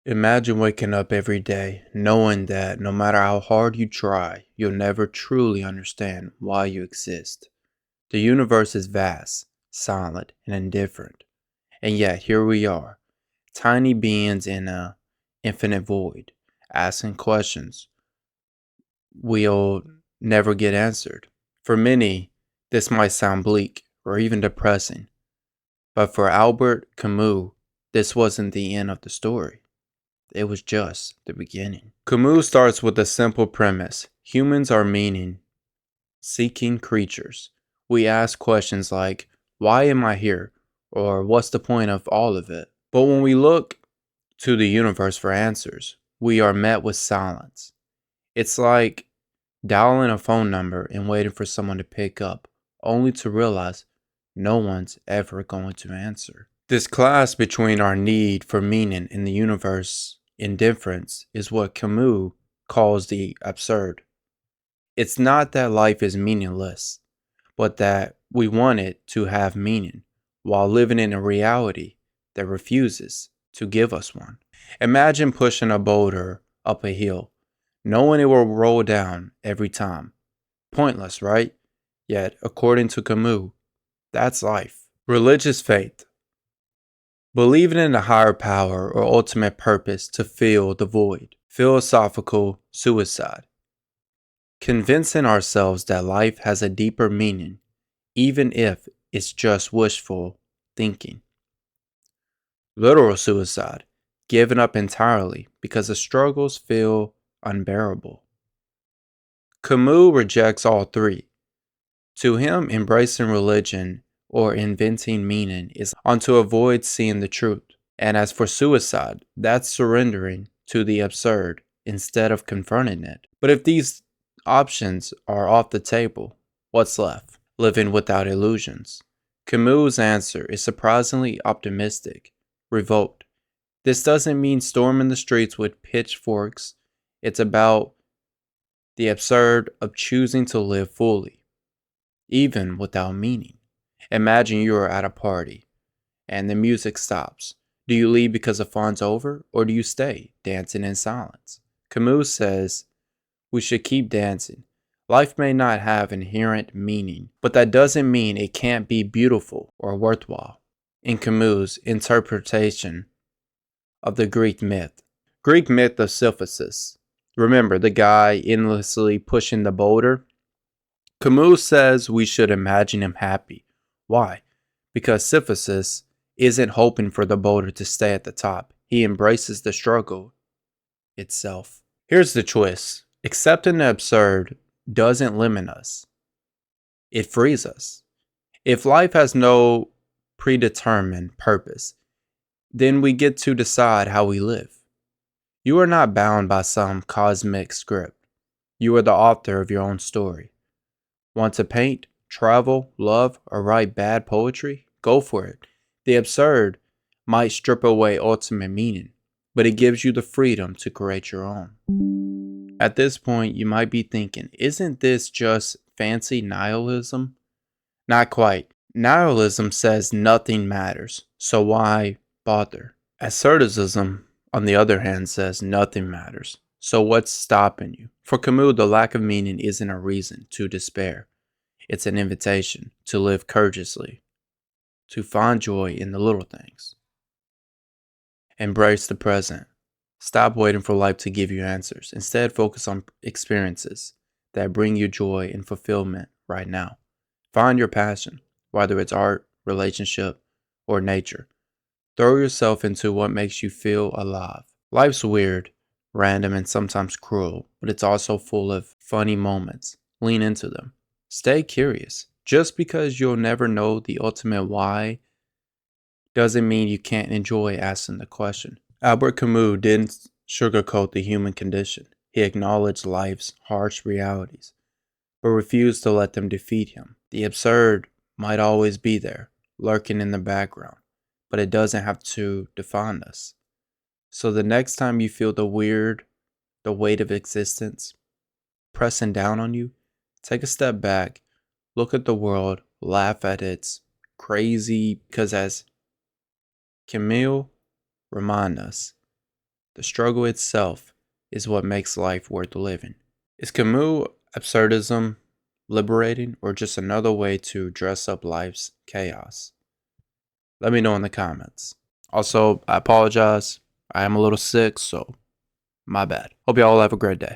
Imagine waking up every day knowing that no matter how hard you try, you'll never truly understand why you exist. The universe is vast, silent, and indifferent, and yet here we are, tiny beings in a infinite void, asking questions we'll never get answered. For many, this might sound bleak or even depressing, but for Albert Camus, this wasn't the end of the story. It was just the beginning. Camus starts with a simple premise. Humans are meaning seeking creatures. We ask questions like, why am I here? Or what's the point of all of it? But when we look to the universe for answers, we are met with silence. It's like dialing a phone number and waiting for someone to pick up, only to realize no one's ever going to answer. This clash between our need for meaning in the universe indifference is what Camus calls the absurd. It's not that life is meaningless, but that we want it to have meaning while living in a reality that refuses to give us one. Imagine pushing a boulder up a hill, knowing it will roll down every time. Pointless, right? Yet, according to Camus, that's life. Religious faith. Believing in a higher power or ultimate purpose to fill the void. Philosophical suicide. Convincing ourselves that life has a deeper meaning, even if it's just wishful thinking. Literal suicide. Giving up entirely because the struggles feel unbearable. Camus rejects all three. To him, embracing religion or inventing meaning is to avoid seeing the truth. And as for suicide, that's surrendering to the absurd instead of confronting it. But if these options are off the table, what's left? Living without illusions. Camus' answer is surprisingly optimistic. Revolt. This doesn't mean storming the streets with pitchforks. It's about the absurd of choosing to live fully, even without meaning. Imagine you are at a party and the music stops. Do you leave because the fun's over, or do you stay, dancing in silence? Camus says we should keep dancing. Life may not have inherent meaning, but that doesn't mean it can't be beautiful or worthwhile. In Camus' interpretation of the Greek myth of Sisyphus. Remember the guy endlessly pushing the boulder? Camus says we should imagine him happy. Why? Because Sisyphus isn't hoping for the boulder to stay at the top. He embraces the struggle itself. Here's the twist. Accepting the absurd doesn't limit us. It frees us. If life has no predetermined purpose, then we get to decide how we live. You are not bound by some cosmic script. You are the author of your own story. Want to paint, travel, love, or write bad poetry? Go for it. The absurd might strip away ultimate meaning, but it gives you the freedom to create your own. At this point, you might be thinking, isn't this just fancy nihilism? Not quite. Nihilism says nothing matters, so why bother? Absurdism, on the other hand, says nothing matters, so what's stopping you? For Camus, the lack of meaning isn't a reason to despair. It's an invitation to live courageously, to find joy in the little things. Embrace the present. Stop waiting for life to give you answers. Instead, focus on experiences that bring you joy and fulfillment right now. Find your passion, whether it's art, relationship, or nature. Throw yourself into what makes you feel alive. Life's weird, random, and sometimes cruel, but it's also full of funny moments. Lean into them. Stay curious. Just because you'll never know the ultimate why doesn't mean you can't enjoy asking the question. Albert Camus didn't sugarcoat the human condition. He acknowledged life's harsh realities, but refused to let them defeat him. The absurd might always be there, lurking in the background, but it doesn't have to define us. So the next time you feel the weight of existence pressing down on you, take a step back, look at the world, laugh at its crazy, because as Camus reminds us, The struggle itself is what makes life worth living. Is Camus' absurdism liberating or just another way to dress up life's chaos? Let me know in the comments. Also, I apologize. I am a little sick, so my bad. Hope y'all have a great day.